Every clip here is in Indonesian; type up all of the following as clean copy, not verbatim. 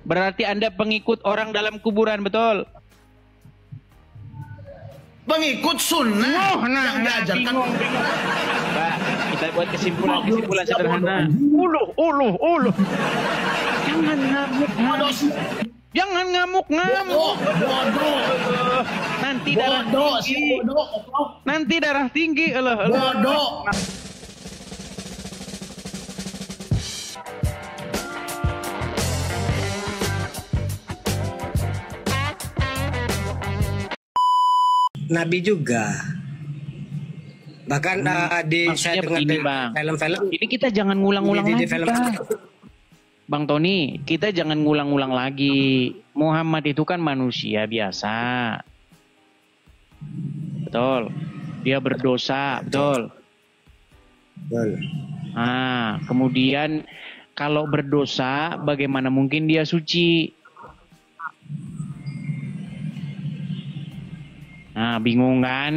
Berarti Anda pengikut orang dalam kuburan, betul? Pengikut sunnah yang diajarkan. Bingung. Pak, kita buat kesimpulan sederhana. Uluh. Jangan ngamuk. Jangan ngamuk. Bodoh. Nanti darah tinggi. Nanti darah tinggi. Bodoh. Nabi juga. Bahkan di saya dengar film-film. Ini kita jangan ngulang-ngulang lagi, Bang Tony. Kita jangan ngulang-ngulang lagi. Muhammad itu kan manusia biasa. Betul. Dia berdosa, betul. Nah, kemudian kalau berdosa, bagaimana mungkin dia suci? Nah, bingung kan?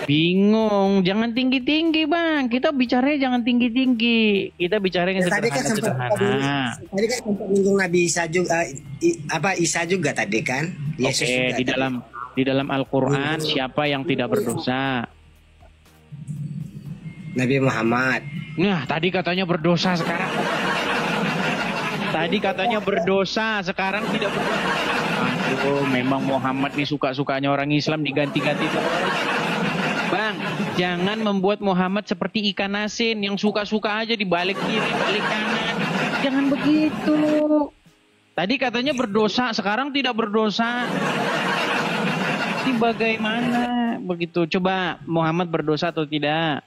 Bingung, jangan tinggi-tinggi Bang. Kita bicaranya jangan tinggi-tinggi. Kita bicaranya sederhana. Tadi kan sempat menyinggung Nabi Isa juga, Isa juga tadi kan? Yesus juga di dalam Al-Quran siapa yang tidak berdosa? Nabi Muhammad. Nah, tadi katanya berdosa sekarang. Tadi katanya berdosa, sekarang tidak berdosa. Aduh, memang Muhammad nih suka-sukanya orang Islam diganti-ganti terus. Bang, jangan membuat Muhammad seperti ikan asin yang suka-suka aja dibalik kiri, balik kanan. Jangan begitu. Tadi katanya berdosa, sekarang tidak berdosa. Ini bagaimana begitu? Coba Muhammad berdosa atau tidak?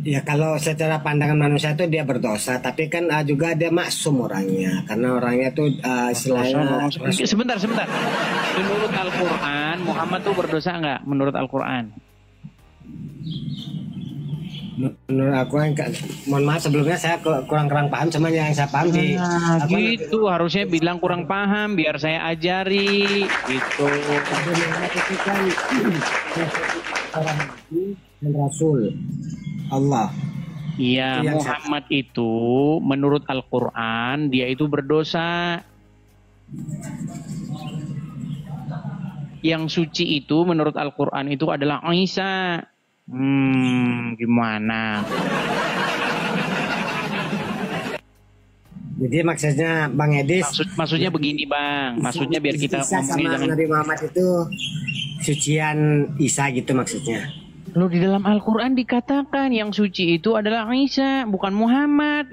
Ya kalau secara pandangan manusia itu dia berdosa, tapi kan juga dia maksum orangnya, karena orangnya tuh istilahnya. Sebentar. Menurut Al-Quran, Muhammad tuh berdosa nggak? Menurut Al-Quran? Menurut aku, mohon maaf sebelumnya saya kurang paham, cuma yang saya paham sih. Gitu, harusnya bilang kurang paham, biar saya ajari. Gitu. Rasul Allah. Iya, Muhammad itu menurut Al-Quran dia itu berdosa. Yang suci itu menurut Al-Quran itu adalah Isa. Gimana? Jadi maksudnya Bang Edis? Maksudnya begini Bang. Maksudnya biar kita ngomongin sama Nabi Muhammad itu sucian Isa gitu maksudnya. Loh, di dalam Al-Quran dikatakan yang suci itu adalah Isa, bukan Muhammad.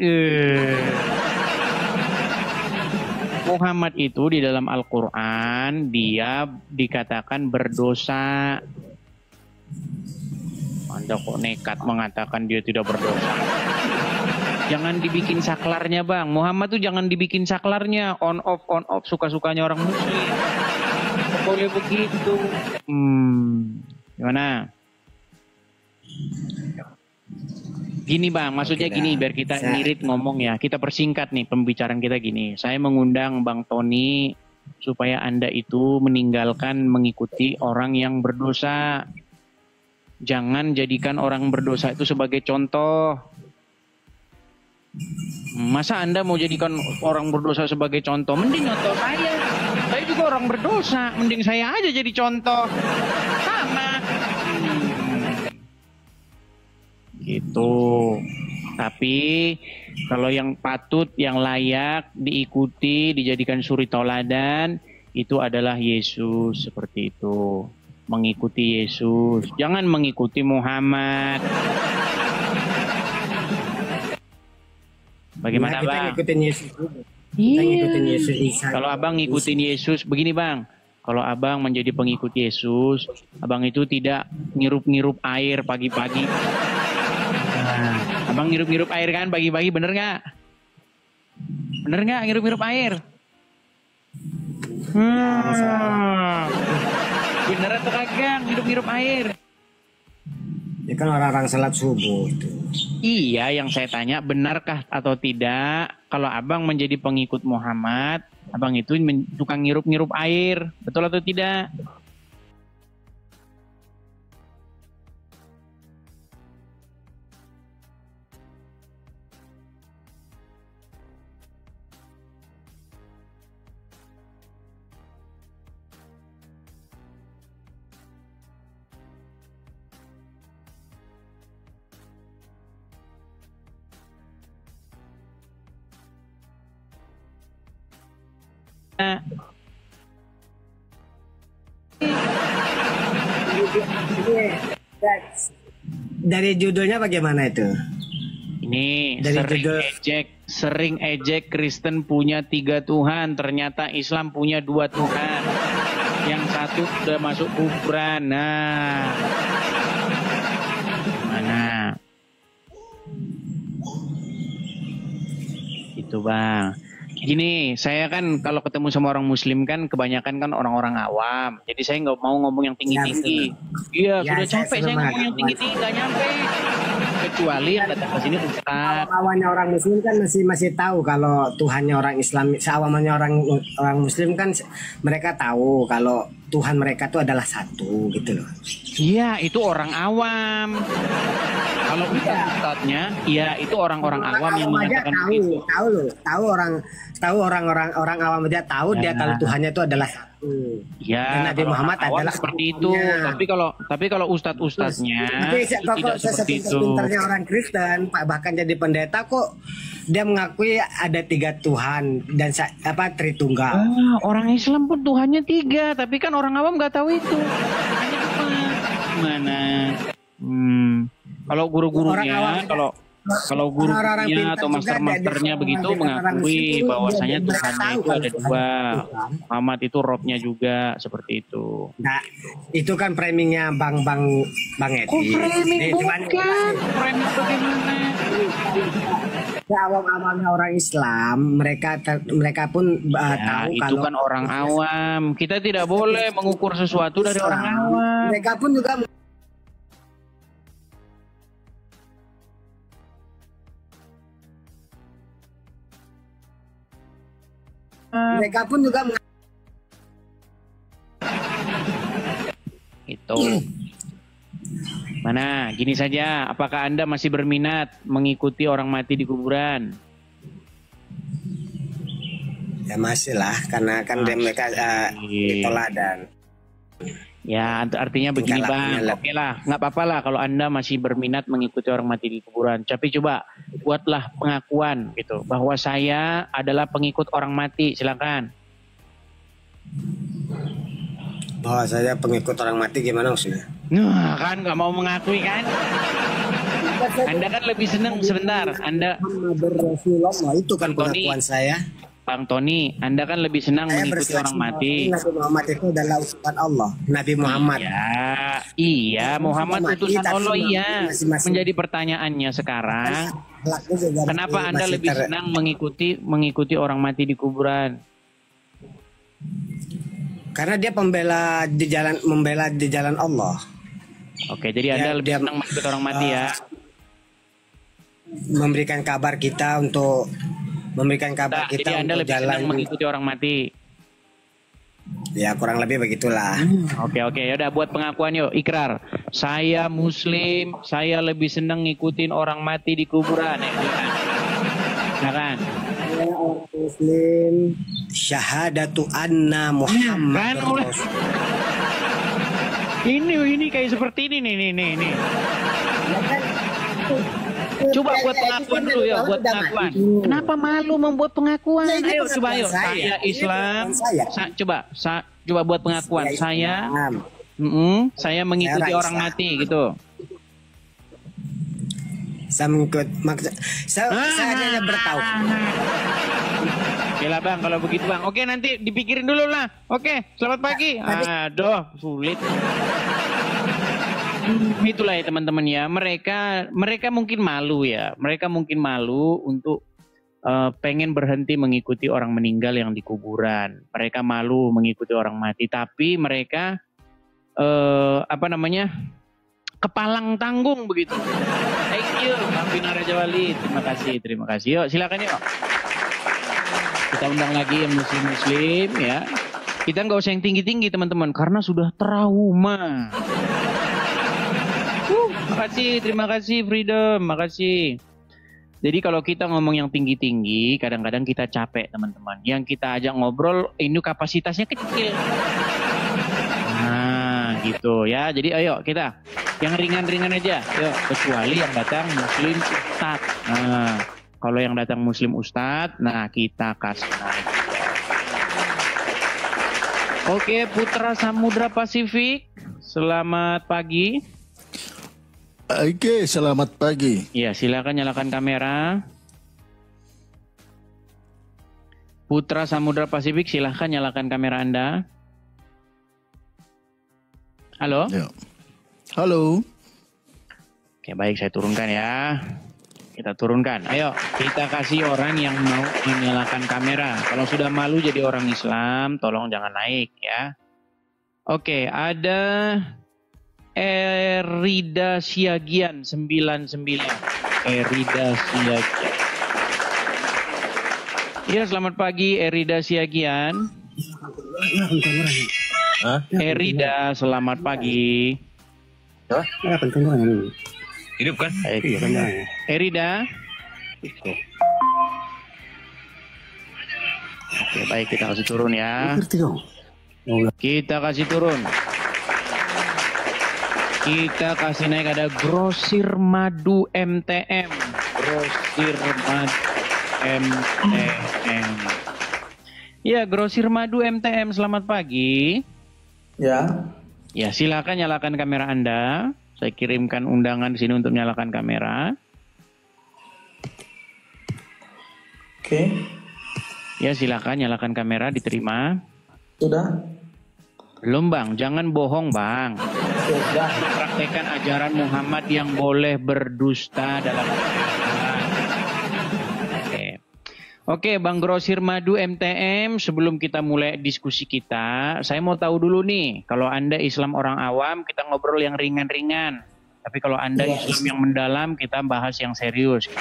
Muhammad itu di dalam Al-Quran dia dikatakan berdosa. Anda kok nekat mengatakan dia tidak berdosa? Jangan dibikin saklarnya Bang. Muhammad tuh jangan dibikin saklarnya. On off, suka-sukanya orang muslim. Boleh begitu. Gimana? Gini Bang, maksudnya gini biar kita ngirit ngomong ya. Kita persingkat nih pembicaraan kita gini. Saya mengundang Bang Tony supaya Anda itu meninggalkan mengikuti orang yang berdosa. Jangan jadikan orang berdosa itu sebagai contoh. Masa Anda mau jadikan orang berdosa sebagai contoh? Mending contoh saya. Saya juga orang berdosa. Mending saya aja jadi contoh. Sama. Gitu. Tapi kalau yang patut, yang layak diikuti, dijadikan suri tauladan itu adalah Yesus, seperti itu. Mengikuti Yesus, jangan mengikuti Muhammad. Bagaimana kita Bang? Ngikutin Yesus juga. Kita ngikutin Yesus Isa. Kalau Abang ngikutin Yesus, begini Bang. Kalau Abang menjadi pengikut Yesus, Abang itu tidak ngirup-ngirup air pagi-pagi. Abang ngirup-ngirup air kan pagi-pagi, bener nggak? Bener nggak ngirup-ngirup air? Bener atau kagak ngirup-ngirup air? Ya kan orang-orang salat subuh itu. Iya, yang saya tanya benarkah atau tidak kalau Abang menjadi pengikut Muhammad, Abang itu tukang ngirup-ngirup air, betul atau tidak? Dari judulnya bagaimana itu? Ini Dari sering ejek Kristen punya 3 Tuhan, ternyata Islam punya 2 Tuhan. Yang satu sudah masuk kuburan. Nah, mana? Itu Bang. Gini, saya kan kalau ketemu sama orang Muslim kan kebanyakan kan orang-orang awam. Jadi saya nggak mau ngomong yang tinggi-tinggi. Iya, Ya, sudah capek saya ngomong yang tinggi-tinggi nggak nyampe. Kecuali yang datang ke sini Ustaz. Awalnya orang Muslim kan masih tahu kalau Tuhannya orang Islam. Seawamannya orang Muslim kan mereka tahu kalau Tuhan mereka itu adalah satu gitu loh. Iya, itu orang awam. Kalau ustadznya, ya itu orang-orang awam yang mengatakan begitu. Tahu orang awam aja tahu dia kalau Tuhannya itu adalah satu. Ya, dan Nabi Muhammad adalah seperti itu. Tapi kalau ustadznya tidak seperti itu. Pintarnya orang Kristen, bahkan jadi pendeta kok dia mengakui ada 3 Tuhan dan Tritunggal. Orang Islam pun Tuhannya 3, tapi kan orang awam nggak tahu itu. Gimana? Kalau guru-gurunya, kalau gurunya atau master-masternya begitu mengakui bahwasanya Tuhannya itu ada 2. Muhammad itu Robnya juga seperti itu. Nah, itu kan framingnya Bang Edi. Framing bagaimana? Awam-awamnya orang Islam, mereka pun tahu itu kalau kan orang awam. Kita tidak boleh mengukur sesuatu dari orang awam. Mereka pun juga itu. Mana, gini saja, apakah Anda masih berminat mengikuti orang mati di kuburan? ya masih lah, karena kan mereka teladan. Ya, artinya begini Bang, oke lah, nggak apa-apa lah kalau Anda masih berminat mengikuti orang mati di kuburan. Tapi coba buatlah pengakuan gitu, bahwa saya adalah pengikut orang mati, silakan. Bahwa saya pengikut orang mati gimana maksudnya? Nah, kan nggak mau mengakui kan? Anda kan lebih senang sebentar. Anda itu kan pengakuan saya. Bang Tony, Anda kan lebih senang mengikuti orang mati. Nabi Muhammad itu adalah utusan Allah. Nabi Muhammad. Iya, Muhammad utusan Allah, iya. Menjadi pertanyaannya sekarang, kenapa Anda lebih senang mengikuti orang mati di kuburan? Karena dia membela di jalan Allah. Oke, jadi Anda lebih senang mengikuti orang mati ya. Memberikan kabar kita untuk jadi Anda lebih senang mengikuti orang mati. Ya, kurang lebih begitulah. Oke, yaudah buat pengakuan yuk, ikrar. Saya Muslim, saya lebih senang ngikutin orang mati di kuburan. Ya kan? Saya orang Muslim, syahadatu anna Muhammad Rasul. Ini kayak seperti ini nih. Coba buat pengakuan dulu ya, buat pengakuan. Kenapa malu membuat pengakuan? Ayo coba yuk. Saya Islam. Coba buat pengakuan. Saya mengikuti orang mati gitu. Saya hanya bertauhid. Oke lah Bang, kalau begitu Bang. Oke, nanti dipikirin dulu lah. Oke, selamat pagi. Aduh, sulit. Itulah ya teman-teman ya. Mereka mungkin malu ya. Mereka mungkin malu untuk pengen berhenti mengikuti orang meninggal yang di kuburan. Mereka malu mengikuti orang mati. Tapi mereka kepalang tanggung begitu. Thank you Bang Bina Raja Wali. Terima kasih. Yuk silakan yuk. Kita undang lagi yang muslim ya. Kita nggak usah yang tinggi-tinggi teman-teman karena sudah trauma. Terima kasih Freedom, makasih. Jadi kalau kita ngomong yang tinggi-tinggi, kadang-kadang kita capek teman-teman. Yang kita ajak ngobrol, ini kapasitasnya kecil. Nah, gitu ya. Jadi ayo kita yang ringan-ringan aja. Yuk, kecuali yang datang Muslim Ustadz. Nah, kalau yang datang Muslim Ustadz, nah kita kasih naik. Oke, Putra Samudra Pasifik, selamat pagi. Oke, selamat pagi. Ya, silakan nyalakan kamera. Putra Samudra Pasifik, silahkan nyalakan kamera Anda. Halo? Ya. Halo. Oke, baik, saya turunkan ya. Kita turunkan. Ayo, kita kasih orang yang mau menyalakan kamera. Kalau sudah malu jadi orang Islam, tolong jangan naik ya. Oke, ada Erida Siagian 99. Erida Siagian. Ya, selamat pagi Erida Siagian. Erida, selamat pagi. Hidup kan? Baik. Erida. Oke, baik, kita kasih turun ya. Kita kasih turun. Kita kasih naik, ada Grosir Madu MTM. Grosir Madu MTM. Ya, Grosir Madu MTM, selamat pagi. Ya. Ya, silakan nyalakan kamera Anda. Saya kirimkan undangan di sini untuk menyalakan kamera. Oke. Ya, silakan nyalakan kamera, diterima. Sudah. Belum Bang, jangan bohong Bang. Sudah. Praktekkan ajaran Muhammad yang boleh berdusta dalam Al-Quran. Oke, Bang Grosir Madu MTM, sebelum kita mulai diskusi kita, saya mau tahu dulu nih, kalau Anda Islam orang awam, kita ngobrol yang ringan-ringan. Tapi kalau Anda Islam yang mendalam, kita bahas yang serius. Gitu.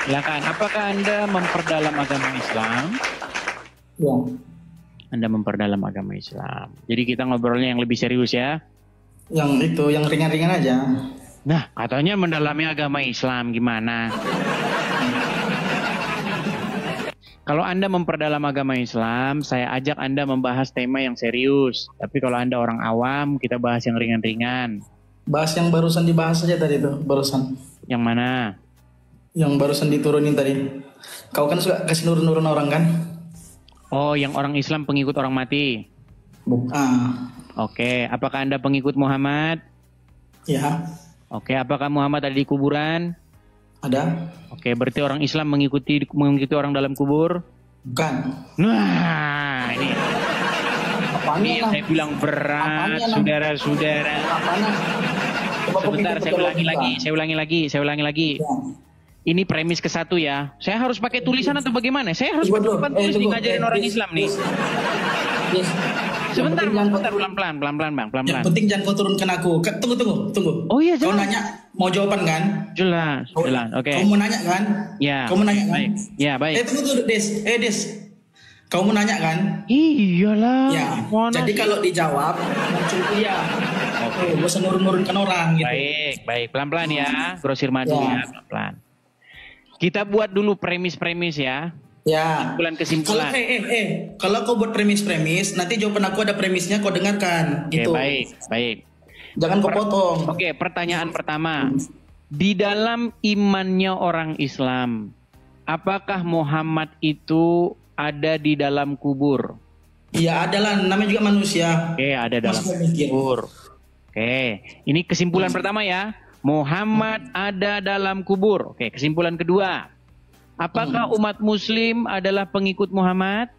Silakan, apakah Anda memperdalam agama Islam? Ya. Anda memperdalam agama Islam. Jadi kita ngobrolnya yang lebih serius ya. Yang itu, yang ringan-ringan aja. Nah, katanya mendalami agama Islam, gimana? Kalau Anda memperdalam agama Islam, saya ajak Anda membahas tema yang serius. Tapi kalau Anda orang awam, kita bahas yang ringan-ringan. Bahas yang barusan dibahas aja tadi tuh, barusan. Yang mana? Yang barusan diturunin tadi. Kau kan suka kasih nurun-nurun orang kan? Oh, yang orang Islam pengikut orang mati. Oke, apakah Anda pengikut Muhammad? Ya. Oke, apakah Muhammad ada di kuburan? Ada. Oke, berarti orang Islam mengikuti orang dalam kubur? Bukan. Nah, ini. Ini yang saya bilang berat, saudara-saudara. Sebentar, saya ulangi lagi. Ya. Ini premis ke-1 ya. Saya harus pakai tulisan atau bagaimana? Saya harus pakai papan tulis ngajarin orang Islam nih. Yes. Sebentar, pelan-pelan Bang, pelan-pelan. Yang penting jangan kau turunkan aku. Tunggu. Oh iya, Kau jelas. nanya, mau jawaban kan? Jelas. Oke. Kau mau nanya kan? Ya. Kau mau nanya kan? Baik. Ya, baik. Tunggu, Des. Kau mau nanya kan? Iyalah. Ya. Jadi kalau dijawab, muncul iya. Oke, gak usah nurun-nurunkan orang gitu. Baik. Pelan-pelan ya, Grosir Madu ya, pelan-pelan. Kita buat dulu premis-premis ya. Ya. Kesimpulan. Kalau kau buat premis-premis, nanti jawaban aku ada premisnya, kau dengarkan. Gitu. Oke, baik. Jangan kau potong. Oke, pertanyaan pertama. Di dalam imannya orang Islam, apakah Muhammad itu ada di dalam kubur? Iya, adalah. Namanya juga manusia. Oke, ada dalam kubur. Oke, ini kesimpulan pertama ya. Muhammad ada dalam kubur. Oke, kesimpulan kedua. Apakah umat muslim adalah pengikut Muhammad?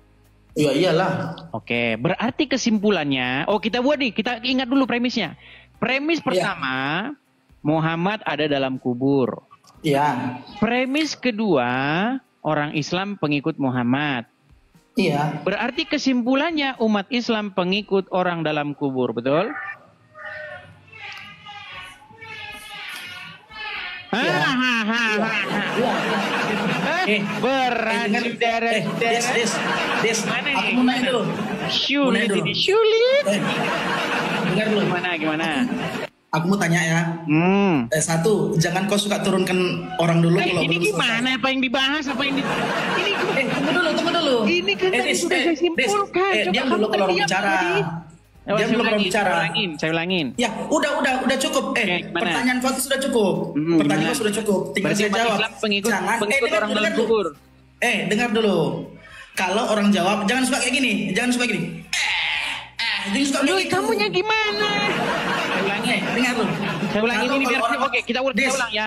Iya, iyalah. Oke, berarti kesimpulannya, kita buat nih, kita ingat dulu premisnya. Premis pertama, Muhammad ada dalam kubur. Iya. Premis kedua, orang Islam pengikut Muhammad. Iya. Berarti kesimpulannya umat Islam pengikut orang dalam kubur, betul? Berat saudara. Des, aku mau nanya dulu. Sulit. Dengar dulu. Gimana? Aku mau tanya ya. Satu, jangan kau suka turunkan orang dulu. Ini gimana? Apa yang dibahas? Ini tunggu dulu. Ini kan sudah saya simpulkan. Diam dulu kalau orang bicara. Dia belum mau bicara. Saya ulangin. Ya, udah cukup. Pertanyaan kau sudah cukup. Pertanyaan kau sudah cukup. Tinggal saya jawab. Jangan orang dalam kubur. Dengar dulu. Kalau orang jawab, jangan suka kayak gini. Jadi suka Lu begitu. kamunya gimana? Saya ulangi. Dengar lu. Saya ulangi Kalau ini biar orang- oke, kita ulang ya.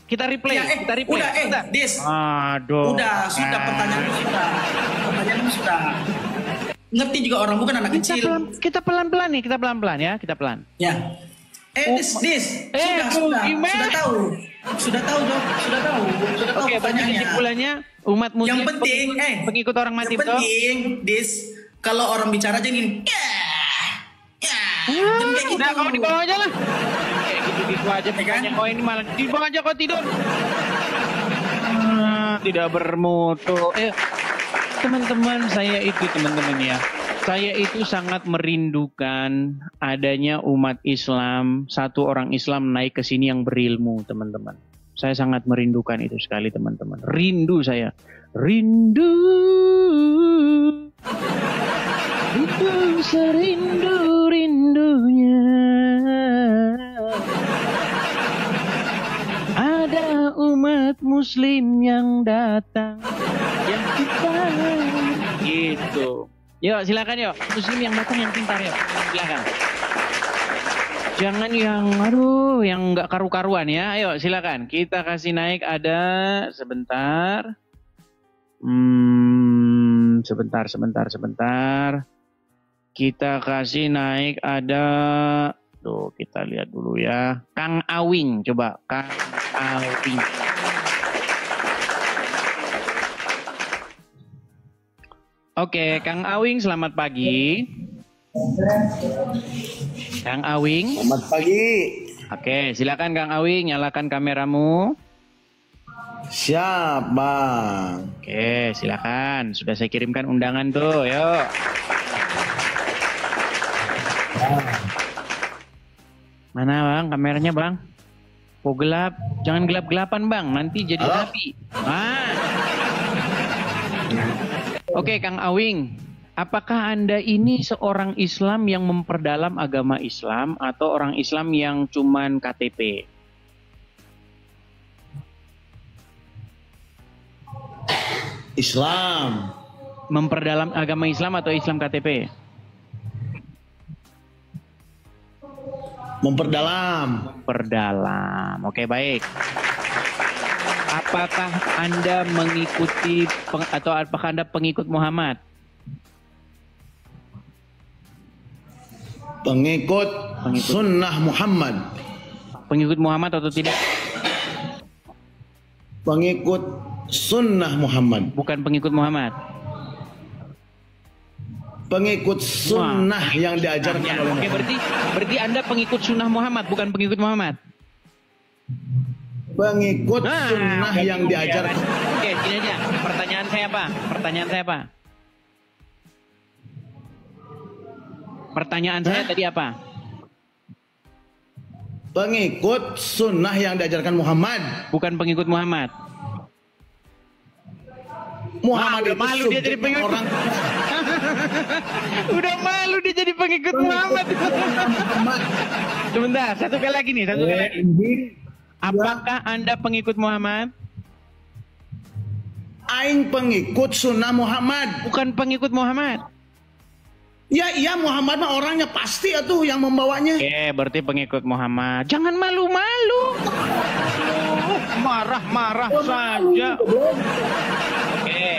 Kita replay. Ya, Kita replay. udah, Bentar. Dis. Aduh. Udah, sudah pertanyaanmu sudah. Pertanyaanmu sudah. Ngerti juga orang bukan anak kecil. Kita pelan-pelan nih, kita pelan-pelan ya, kita pelan. Ya. Dis. Sudah gimana? Sudah tahu. Sudah tahu, Dok. Sudah tahu. Sudah tahu Oke, berarti pertanyaannya. kesimpulannya umat muslim Yang penting, pengikut orang mati yang betul? penting, Dis, kalau orang bicara aja gini. Jangan kayak gitu. Nah, kamu di bawah aja lah. Kayak gitu-gitu aja pokoknya. Oh, ini malah di bawah aja kau tidur. Tidak bermutu. Teman-teman, saya itu teman-teman ya. Saya itu sangat merindukan adanya umat Islam, satu orang Islam naik ke sini yang berilmu, teman-teman. Saya sangat merindukan itu sekali, teman-teman. Rindu saya. Rindu. Itu serindu-rindunya. Ada umat muslim yang datang, yang pintar. Gitu. Yuk silakan yuk. Muslim yang datang yang pintar yuk. Silakan. Jangan yang yang nggak karu-karuan ya. Ayo silakan. Kita kasih naik ada sebentar. Sebentar. Kita kasih naik ada. Tuh kita lihat dulu ya. Kang Awing coba. Kang Awing. Oke, Kang Awing selamat pagi. Kang Awing. Selamat pagi. Oke, silakan Kang Awing nyalakan kameramu. Siap, Bang. Oke, silakan. Sudah saya kirimkan undangan tuh, yuk. Mana Bang kameranya Bang? Kok gelap? Jangan gelap-gelapan Bang, nanti jadi api. Oke, Kang Awing, apakah Anda ini seorang Islam yang memperdalam agama Islam atau orang Islam yang cuman KTP? Islam. Memperdalam agama Islam atau Islam KTP? Memperdalam. Perdalam. Oke, baik. Apakah Anda mengikuti atau apakah Anda pengikut Muhammad? Pengikut sunnah Muhammad. Pengikut Muhammad atau tidak? Pengikut sunnah Muhammad. Bukan pengikut Muhammad. Pengikut sunnah yang diajarkan oleh Oke, Muhammad. berarti Anda pengikut sunnah Muhammad, bukan pengikut Muhammad. Pengikut sunnah yang diajarkan. Oke, gini aja. Pertanyaan saya apa? Pertanyaan saya tadi apa? Pengikut sunnah yang diajarkan Muhammad. Bukan pengikut Muhammad. Muhammad itu malu dia jadi pengikut. orang. Udah malu dia jadi pengikut Muhammad. Sebentar, satu kali lagi nih. Apakah Anda pengikut Muhammad? Aing pengikut sunnah Muhammad. Bukan pengikut Muhammad. Ya iya, Muhammad mah orangnya pasti atuh yang membawanya. Oke, berarti pengikut Muhammad. Jangan malu-malu. Marah-marah saja. Oke.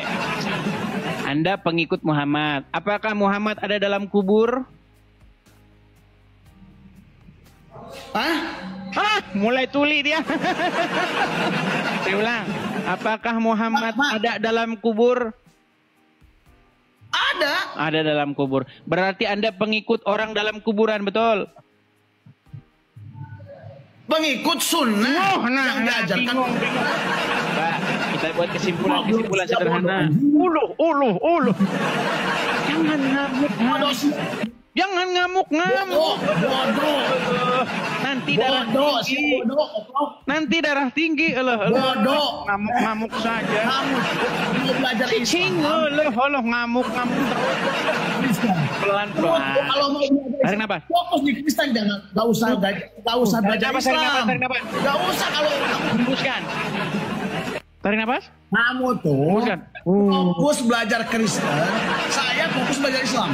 Anda pengikut Muhammad. Apakah Muhammad ada dalam kubur? Hah? Mulai tuli dia. Saya ulang. Apakah Muhammad ada dalam kubur? Ada. Ada dalam kubur. Berarti Anda pengikut orang dalam kuburan, betul? Pengikut sunnah yang diajarkan. Mbak, kita buat kesimpulan sederhana. Uluh. Jangan ngamuk. Jangan ngamuk. Bodoh. Nanti darah tinggi. Nanti darah tinggi. Bodoh. Ngamuk saja. Kamu belajar Cing, ngamuk terus. Pelan-pelan. Kalau mau Tarik nafas. fokus di Kristen jangan. Gak usah belajar Islam. Tarik nafas. Gak usah kalau Hembuskan. Tarik nafas. kamu tuh Hembuskan. fokus belajar Kristen. Saya fokus belajar Islam.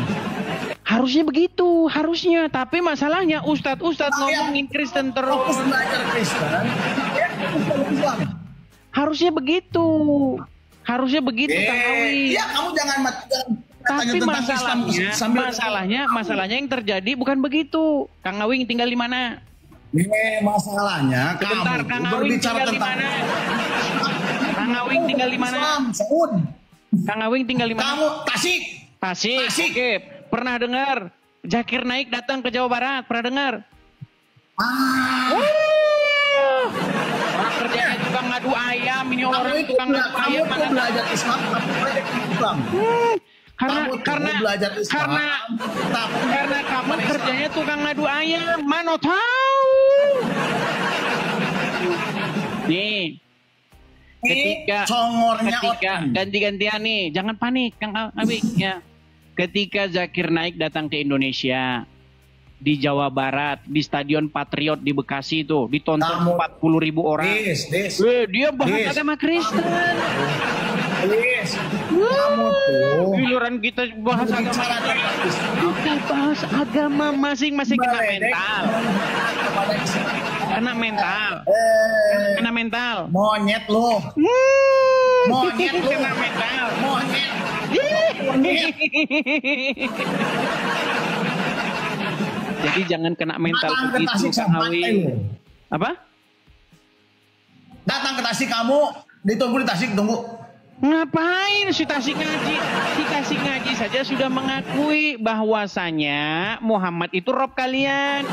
Harusnya begitu, harusnya. Tapi masalahnya ustadz ngomongin Kristen terus. Fokus belajar Kristen. Ya, Islam. Harusnya begitu. Harusnya begitu, Kang Awi. Iya, kamu jangan tapi masalahnya yang terjadi bukan begitu. Kang Awing tinggal di mana? Masalahnya sebentar, kamu Kang Awing berbicara tinggal di tentang mana? Kang Awing tinggal di mana? Islam, Saud. Kang Awing tinggal di mana? Kamu Tasik. Oke. Pernah dengar Zakir Naik datang ke Jawa Barat? Pernah dengar? Orang kerjanya juga ngadu ayam, ini orang tukang ngadu ayam. Kamu belajar Islam, kamu belajar Islam. Karena kamu kerjanya tukang ngadu ayam, mana tahu. Nih, ketika ganti-gantian nih, jangan panik, Kang Abi ya. Ketika Zakir Naik datang ke Indonesia di Jawa Barat, di Stadion Patriot di Bekasi itu ditonton 40.000 orang. Dia bahas agama Kristen. Kamu tuh giliran kita bahas agama, kita bahas agama masing-masing kena mental. Monyet lo. Monyet lo. Kena mental. Monyet. Jadi jangan kena mental begitu, Kang Awi. Apa? Datang ke Tasik kamu, ditunggu di Tasik, tunggu. Ngapain si Tasik Ngaji? Si Tasik Ngaji saja sudah mengakui bahwasanya Muhammad itu Rob kalian.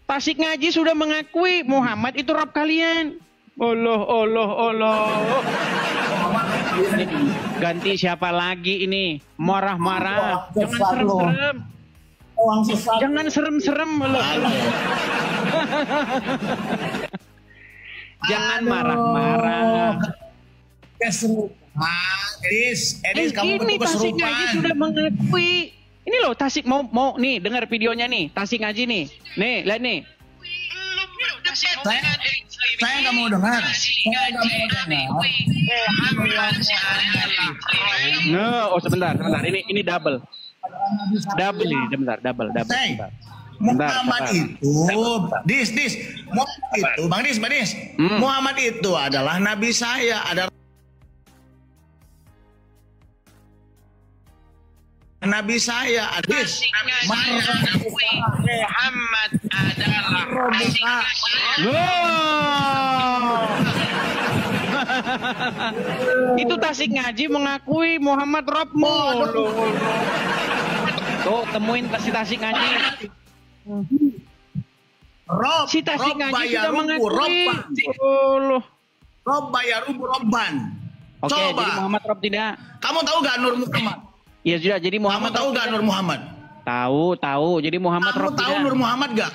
Tasik Ngaji sudah mengakui Muhammad itu Rob kalian. Allah. Ganti siapa lagi ini? Marah-marah. Jangan serem-serem. Jangan serem-serem. Jangan marah-marah. Edis, kamu ini betul Tasik kesurupan. Ngaji sudah mengakui. Ini loh Tasik mau nih dengar videonya nih. Tasik Ngaji nih. Nih, lihat nih. Saya nggak mau dengar. No, sebentar. Ini double. Double ini, double. Muhammad itu, Bang Dis, Muhammad itu adalah nabi saya, nabi saya, Adis. Muhammad adalah Itu Tasik Ngaji mengakui Muhammad Robmu. Tuh temuin si Tasik Ngaji. Si Tasik Ngaji sudah mengakui. Robban. Oke, jadi Muhammad Rob tidak. Kamu tahu gak Nur Muhammad? Ya sudah, jadi Muhammad. Kamu tahu gak Nur Muhammad? Tahu. Jadi Muhammad Rob tidak. Kamu tahu Nur Muhammad gak?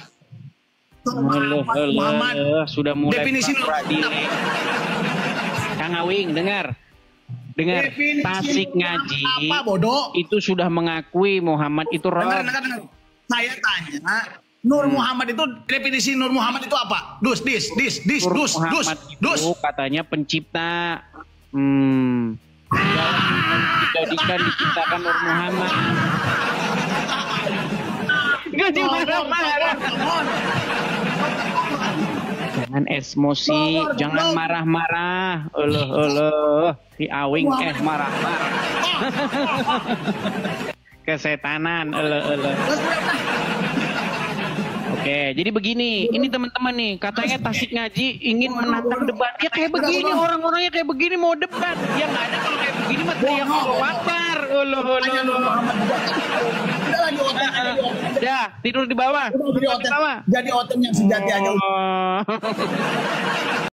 Muhammad sudah mulai definisi Nur Muhammad. Kang Awing, dengar. Tasik Ngaji apa, bodoh? Itu sudah mengakui Muhammad itu Rob. Dengar. Saya tanya, Nur Muhammad itu definisi Nur Muhammad itu apa? Dus. Muhammad itu katanya pencipta. Dijadikan diciptakan Nur Muhammad. Gak marah-marah. Jangan emosi, jangan marah-marah. Si Awing marah-marah. Kesetanan. Oke, jadi begini, ini teman-teman nih, katanya Tasik Ngaji ingin menantang debat. Ya kayak begini, orang-orangnya kayak begini mau debat. Yang nggak ada kalau kayak begini mah teriak Allah Akbar. Dah, tidur di bawah. Jadi oten yang sejati aja.